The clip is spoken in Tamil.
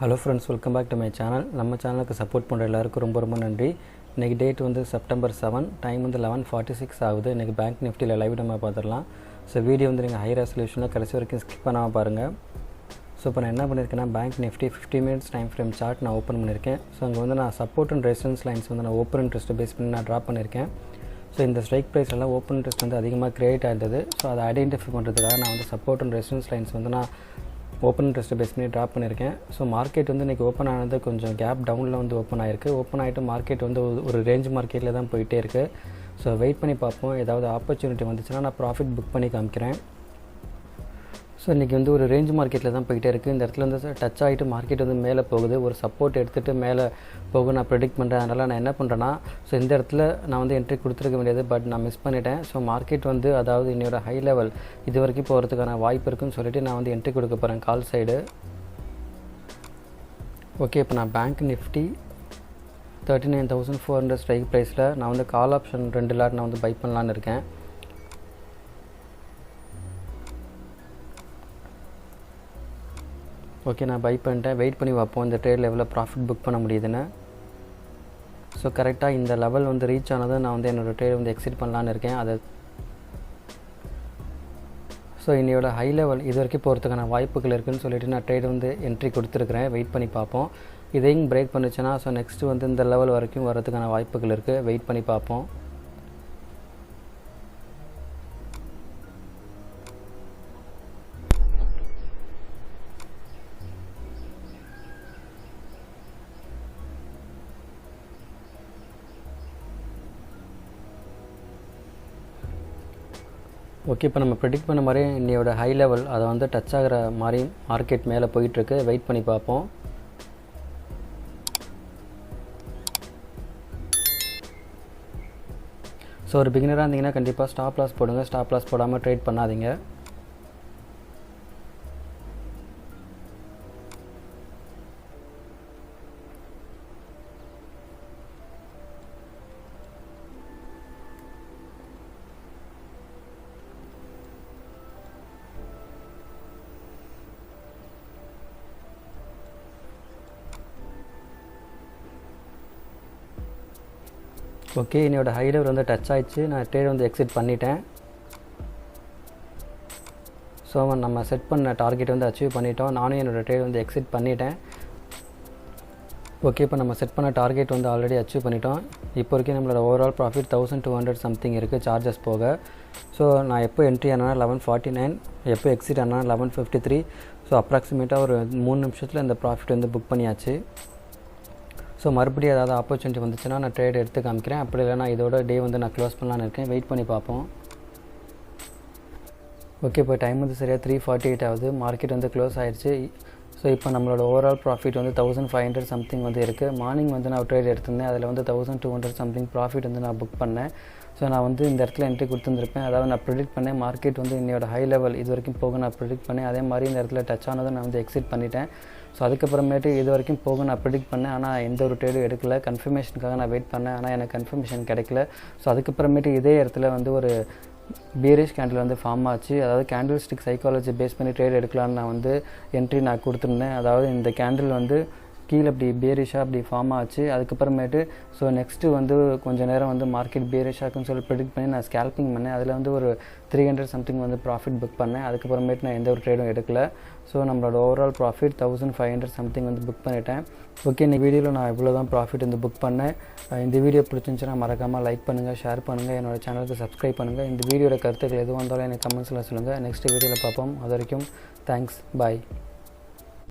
Hello friends, welcome back to my channel. நம்ம சேனலுக்கு சப்போர்ட் பண்ணுற எல்லாருக்கும் ரொம்ப ரொம்ப நன்றி. இன்றைக்கி டேட் வந்து செப்டம்பர் 7, டைம் வந்து 11:46 ஆகுது. இன்றைக்கி பேங்க் நிஃப்டியில் லைவ் நம்ம பார்த்துடலாம். ஸோ வீடியோ வந்து நீங்கள் ஹை ரெசல்யூஷனில் கடைசி வரைக்கும் ஸ்கிப் பண்ணாமல் பாருங்கள். ஸோ இப்போ நான் என்ன பண்ணியிருக்கேன்னா, Bank Nifty 50 minutes time frame chart நான் ஓப்பன் பண்ணியிருக்கேன். ஸோ அங்கே வந்து நான் சப்போர்ட் அண்ட் ரெசிஸ்டன்ஸ் லைன்ஸ் வந்து நான் ஓப்பன் இன்ட்ரெஸ்ட் பேஸ் பண்ணி நான் ட்ராப் பண்ணியிருக்கேன். ஸோ இந்த ஸ்ட்ரைக் ப்ரைஸ் எல்லாம் ஓப்பன் இன்ட்ரெஸ்ட் வந்து அதிகமாக க்ரியேட் ஆகிருந்தது. ஸோ அதை ஐடென்டிஃபை பண்ணுறதுக்காக நான் வந்து சப்போர்ட் அண்ட் ரெசிஸ்டன்ஸ் லைன்ஸ் வந்து நான் ஓப்பன் இன்ட்ரெஸ்ட் பேஸ் பண்ணி ட்ராப் பண்ணியிருக்கேன். ஸோ மார்க்கெட் வந்து இன்றைக்கி ஓப்பன் ஆனது கொஞ்சம் கேப் டவுனில் வந்து ஓப்பன் ஆகிருக்கு. ஓப்பன் ஆகிட்டு மார்க்கெட் வந்து ஒரு ரேஞ்ச் மார்க்கெட்டில் தான் போயிட்டே இருக்குது. ஸோ வெயிட் பண்ணி பார்ப்போம். ஏதாவது ஆப்பர்ச்சுனிட்டி வந்துச்சுன்னா நான் ப்ராஃபிட் புக் பண்ணி காமிக்கிறேன். ஸோ இன்றைக்கி வந்து ஒரு ரேஞ்ச் மார்க்கெட்டில் தான் போயிட்டே இருக்குது. இந்த இடத்துல வந்து டச் ஆகிட்டு மார்க்கெட் வந்து மேலே போகுது. ஒரு சப்போர்ட் எடுத்துகிட்டு மேலே போக நான் ப்ரெடிக்ட் பண்ணுறேன். அதனால் நான் என்ன பண்ணுறேன்னா, ஸோ இந்த இடத்துல நான் வந்து என்ட்ரி கொடுத்துருக்க வேண்டியது, பட் நான் மிஸ் பண்ணிட்டேன். ஸோ மார்க்கெட் வந்து அதாவது என்னோட ஹை லெவல் இது வரைக்கும் போகிறதுக்கான வாய்ப்பு இருக்குன்னு சொல்லிட்டு நான் வந்து என்ட்ரி கொடுக்க போகிறேன் கால் சைடு. ஓகே, இப்போ நான் பேங்க் நிஃப்டி 39,400 ஸ்ட்ரைக் ப்ரைஸில் நான் வந்து கால் ஆப்ஷன் 2 லாட் நான் வந்து பை பண்ணலான்னு இருக்கேன். ஓகே, நான் பை பண்ணிட்டேன். வெயிட் பண்ணி பார்ப்போம் இந்த ட்ரேட் லெவலில் ப்ராஃபிட் புக் பண்ண முடியுதுன்னு. ஸோ கரெக்டாக இந்த லெவல் வந்து ரீச் ஆனதும் நான் வந்து என்னோடய ட்ரேட் வந்து எக்ஸிட் பண்ணலான்னு இருக்கேன். ஸோ என்னோட ஹை லெவல் இது வரைக்கும் போகிறதுக்கான வாய்ப்புகள் இருக்குதுன்னு சொல்லிட்டு நான் ட்ரேட் வந்து என்ட்ரி கொடுத்துருக்குறேன். வெயிட் பண்ணி பார்ப்போம். இதையும் பிரேக் பண்ணுச்சுன்னா ஸோ நெக்ஸ்ட்டு வந்து இந்த லெவல் வரைக்கும் வரதுக்கான வாய்ப்புகள் இருக்குது. வெயிட் பண்ணி பார்ப்போம். ஓகே, இப்போ நம்ம ப்ரெடிக்ட் பண்ண மாதிரி இன்னையோட ஹை லெவல் அதை வந்து டச் ஆகிற மாதிரி மார்க்கெட் மேலே போயிட்டுருக்கு. வெயிட் பண்ணி பார்ப்போம். ஸோ ஒரு பிகினராக இருந்தீங்கன்னா கண்டிப்பாக ஸ்டாப் லாஸ் போடுங்க. ஸ்டாப் லாஸ் போடாமல் ட்ரேட் பண்ணாதீங்க. ஓகே, என்னோட ஹை லெவல் வந்து டச் ஆகிடுச்சு. நான் ட்ரேட் வந்து எக்ஸிட் பண்ணிட்டேன். ஸோ நம்ம செட் பண்ண டார்கெட் வந்து அச்சீவ் பண்ணிட்டோம். நானும் என்னோடய ட்ரேட் வந்து எக்ஸிட் பண்ணிட்டேன். ஓகே, இப்போ நம்ம செட் பண்ண டார்கெட் வந்து ஆல்ரெடி அச்சீவ் பண்ணிட்டோம். இப்போ வரைக்கும் நம்மளோட ஓவரால் ப்ராஃபிட் 1200 சம்திங் இருக்குது சார்ஜஸ் போக. ஸோ நான் எப்போ என்ட்ரி ஆனால் 11:49, எப்போ எக்ஸிட் ஆனால் 11:53. ஸோ அப்ராக்சிமேட்டாக ஒரு 3 நிமிஷத்தில் இந்த ப்ராஃபிட் வந்து புக் பண்ணியாச்சு. ஸோ மறுபடியும் ஏதாவது ஆப்பர்ச்சுனிட்டி வந்துச்சுன்னா நான் ட்ரேட் எடுத்து காமிக்கிறேன். அப்படி இல்லைனா இதோட டே வந்து நான் க்ளோஸ் பண்ணலான்னு இருக்கேன். வெயிட் பண்ணி பார்ப்போம். ஓகே, இப்போ டைம் வந்து சரியாக 3:48 ஆகுது. மார்க்கெட் வந்து க்ளோஸ் ஆகிடுச்சு. ஸோ இப்போ நம்மளோட ஓவரால் ப்ராஃபிட் வந்து 1500 சம்திங் வந்து இருக்குது. மார்னிங் வந்து நான் ட்ரேட் எடுத்திருந்தேன். அதில் வந்து 1200 சம்திங் ப்ராஃபிட் வந்து நான் புக் பண்ணேன். ஸோ நான் வந்து இந்த இடத்துல என்ட்ரி கொடுத்துருந்துருப்பேன். அதாவது நான் ப்ரெடிக்ட் பண்ணேன் மார்க்கெட் வந்து என்னோட ஹை லெவல் இது வரைக்கும் போக நான் ப்ரெடிக்ட் பண்ணேன். அதே மாதிரி இந்த இடத்துல டச் ஆனதை நான் வந்து எக்ஸிட் பண்ணிட்டேன். ஸோ அதுக்கப்புறமேட்டு இது வரைக்கும் போக நான் ப்ரெடிக்ட் பண்ணேன். ஆனால் எந்த ஒரு ட்ரேடும் எடுக்கல. கன்ஃபர்மேஷனுக்காக நான் வெயிட் பண்ணேன். ஆனால் எனக்கு கன்ஃபர்மேஷன் கிடைக்கல. ஸோ அதுக்கப்புறமேட்டு இதே இடத்துல வந்து ஒரு பீரிஷ் கேண்டில் வந்து ஃபார்ம் ஆச்சு. அதாவது கேண்டில் ஸ்டிக் சைக்காலஜி பேஸ் பண்ணி ட்ரேட் எடுக்கலான்னு நான் வந்து என்ட்ரி நான் கொடுத்துருந்தேன். அதாவது இந்த கேண்டில் வந்து கீழே அப்படி பேரிஷாக அப்படி ஃபார்ம் ஆச்சு. அதுக்கப்புறமேட்டு ஸோ நெக்ஸ்ட்டு வந்து கொஞ்சம் நேரம் வந்து மார்க்கெட் பேரிஷாக்குன்னு சொல்லி ப்ரெடிக்ட் பண்ணி நான் ஸ்கேல்பிங் பண்ணேன். அதில் வந்து ஒரு 300 சம்திங் வந்து ப்ராஃபிட் புக் பண்ணேன். அதுக்கப்புறமேட்டு நான் எந்த ஒரு ட்ரேடும் எடுக்கல. ஸோ நம்மளோட ஓவரால் ப்ராஃபிட் 1500 சம்திங் வந்து புக் பண்ணிட்டேன். ஓகே, இந்த வீடியோவில் நான் இவ்வளோ தான் ப்ராஃபிட் வந்து புக் பண்ணேன். இந்த வீடியோ பிடிச்சிருந்துச்சுன்னா மறக்காமல் லைக் பண்ணுங்கள், ஷேர் பண்ணுங்கள், என்னோடய சேனலுக்கு சப்ஸ்கிரைப் பண்ணுங்கள். இந்த வீடியோட கருத்துக்கள் எதுவும் வந்தாலும் எனக்கு கமெண்ட்ஸில் சொல்லுங்கள். நெக்ஸ்ட் வீடியோவில் பார்ப்போம். அது வரைக்கும் தேங்க்ஸ், பாய்.